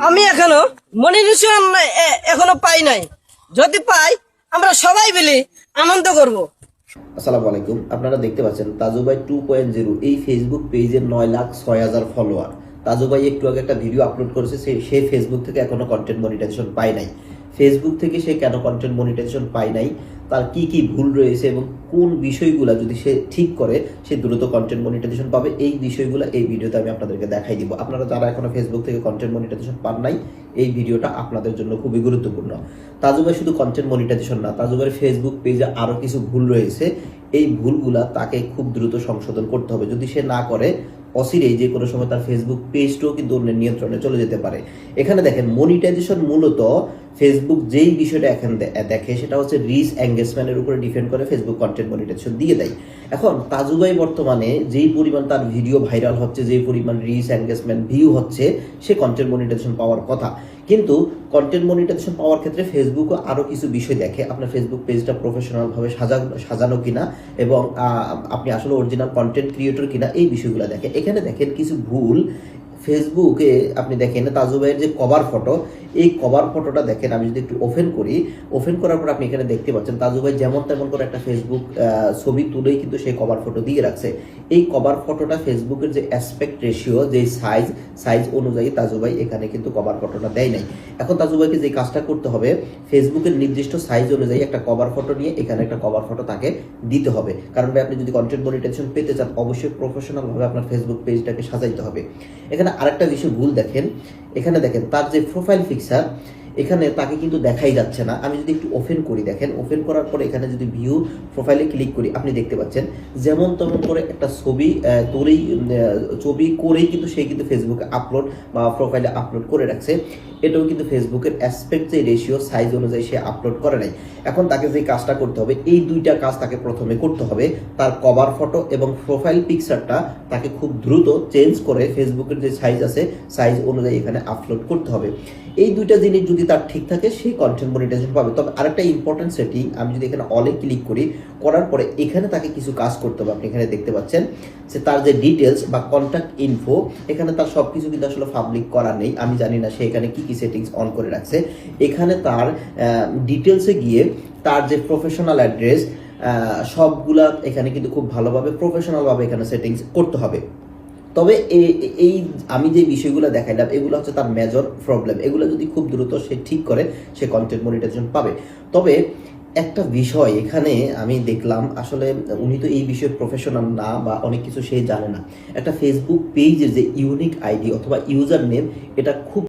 আমি এখনো মনিটেশন এখনো পাই নাই। যদি পাই আমরা সবাই মিলে আনন্দ করব। আসসালামু আলাইকুম। আপনারা দেখতে পাচ্ছেন তাজু ভাই 2.0 এই ফেসবুক পেজের 9,06,000 ফলোয়ার। তাজু ভাই একটু আগে একটা ভিডিও আপলোড করেছে, সে ফেসবুক থেকে এখনো কন্টেন্ট মনিটাইজেশন পায় নাই। ফেসবুক থেকে সে কেন কন্টেন্ট মনিটাইজেশন পায় নাই, তার কি কি ভুল রয়েছে এবং কোন বিষয়গুলো যদি সে ঠিক করে সে দ্রুত কন্টেন্ট মনিটাইজেশন পাবে, এই বিষয়গুলো এই ভিডিওতে আমি আপনাদেরকে দেখাই দিব। আপনারা যারা এখনো ফেসবুক থেকে কন্টেন্ট মনিটাইজেশন পান নাই, এই ভিডিওটা আপনাদের জন্য খুবই গুরুত্বপূর্ণ। তাজু ভাই শুধু কন্টেন্ট মনিটাইজেশন না, তাজু ভাইয়ের ফেসবুক পেজে আরো কিছু ভুল রয়েছে। এই ভুলগুলা তাকে খুব দ্রুত সংশোধন করতে হবে। যদি সে না করে, অচিরেই যে কোনো সময় তার ফেসবুক পেজটাও কিন্তু অন্যের নিয়ন্ত্রণে চলে যেতে পারে। এখানে দেখেন মনিটাইজেশন মূলত ফেসবুক যেই বিষয়টা এখন দেখে সেটা হচ্ছে রিচ এঙ্গেজমেন্টের উপরে ডিপেন্ড করে ফেসবুক কন্টেন্ট মনিটাইজেশন দিয়ে দেয়। এখন তাজু ভাই বর্তমানে যেই পরিমাণ তার ভিডিও ভাইরাল হচ্ছে, যেই পরিমাণ রিচ এঙ্গেজমেন্ট ভিউ হচ্ছে, সে কন্টেন্ট মনিটাইজেশন পাওয়ার কথা। কিন্তু কন্টেন্ট মনিটাইজেশন পাওয়ার ক্ষেত্রে ফেসবুকও আরো কিছু বিষয় দেখে, আপনার ফেসবুক পেজটা প্রফেশনাল ভাবে সাজানো কিনা এবং আপনি আসলে অরিজিনাল কন্টেন্ট ক্রিয়েটর কিনা, এই বিষয়গুলো দেখে। এখানে দেখেন কিছু ভুল ফেসবুকে। আপনি দেখেন তাজু ভাইয়ের যে কভার ফটো, এই কভার ফটোটা দেখেন, আমি যদি একটু ওপেন করি, ওপেন করার পর আপনি এখানে দেখতে পাচ্ছেন তাজু ভাই যেমন তেমন করে একটা ফেসবুক ছবি তুলেই কিন্তু সেই কভার ফটো দিয়ে রাখছে। এই কভার ফটোটা ফেসবুকের যে অ্যাসপেক্ট রেশিও, যে সাইজ অনুযায়ী তাজু ভাই এখানে কিন্তু কভার ফটোটা দেয় নাই। এখন তাজু ভাইকে যে কাজটা করতে হবে, ফেসবুকের নির্দিষ্ট সাইজ অনুযায়ী একটা কভার ফটো নিয়ে এখানে একটা কভার ফটো তাকে দিতে হবে। কারণ ভাই আপনি যদি কন্টেন্ট মনিটাইজেশন পেতে চান, অবশ্যই প্রফেশনাল ভাবে আপনার ফেসবুক পেজটাকে সাজাইতে হবে। এখানে আরেকটা বিষয় ভুল দেখেন, এখানে দেখেন তার যে প্রোফাইল পিকচার, এখানে তাকে কিন্তু দেখাই যাচ্ছে না। আমি যদি একটু ওপেন করি, দেখেন ওপেন করার পরে এখানে যদি ভিউ প্রোফাইলে ক্লিক করি, আপনি দেখতে পাচ্ছেন যেমন তেমন করে একটা ছবি করেই কিন্তু সে কিন্তু ফেসবুকে আপলোড বা প্রোফাইলে আপলোড করে রাখছে। এটাও কিন্তু ফেসবুকের অ্যাসপেক্ট যে রেশিও সাইজ অনুযায়ী সে আপলোড করে নাই। এখন তাকে যে কাজটা করতে হবে, এই দুইটা কাজ তাকে প্রথমে করতে হবে। তার কভার ফটো এবং প্রোফাইল পিকচারটা তাকে খুব দ্রুত চেঞ্জ করে ফেসবুকের যে সাইজ আছে সাইজ অনুযায়ী এখানে আপলোড করতে হবে। এই দুইটা জিনিস যদি তার ঠিক থাকে, সে কন্টেন্ট মনিটাইজেশন পাবে। তবে আরেকটা ইম্পর্টেন্ট সেটিং, আমি যদি এখানে অলে ক্লিক করি, করার পরে এখানে তাকে কিছু কাজ করতে হবে। আপনি এখানে দেখতে পাচ্ছেন যে তার যে ডিটেলস বা কন্ট্যাক্ট ইনফো, এখানে তার সবকিছু কিন্তু আসলে পাবলিক করা নেই। আমি জানি না সে এখানে কি কি সেটিংস অন করে রাখছে। এখানে তার ডিটেলসে গিয়ে তার যে প্রফেশনাল অ্যাড্রেস সবগুলা এখানে কিন্তু খুব ভালোভাবে প্রফেশনাল ভাবে এখানে সেটিংস করতে হবে। তবে এই আমি যে বিষয়গুলো দেখাইলাম, এগুলো হচ্ছে তার মেজর প্রবলেম। এগুলো যদি খুব দ্রুত সে ঠিক করে, সে কন্টেন্ট মনিটাইজেশন পাবে। তবে একটা বিষয় এখানে আমি দেখলাম, আসলে উনি তো এই বিষয়ে প্রফেশনাল না বা অনেক কিছু সে জানে না। একটা ফেসবুক পেজের যে ইউনিক আইডি অথবা ইউজার নেম, এটা খুব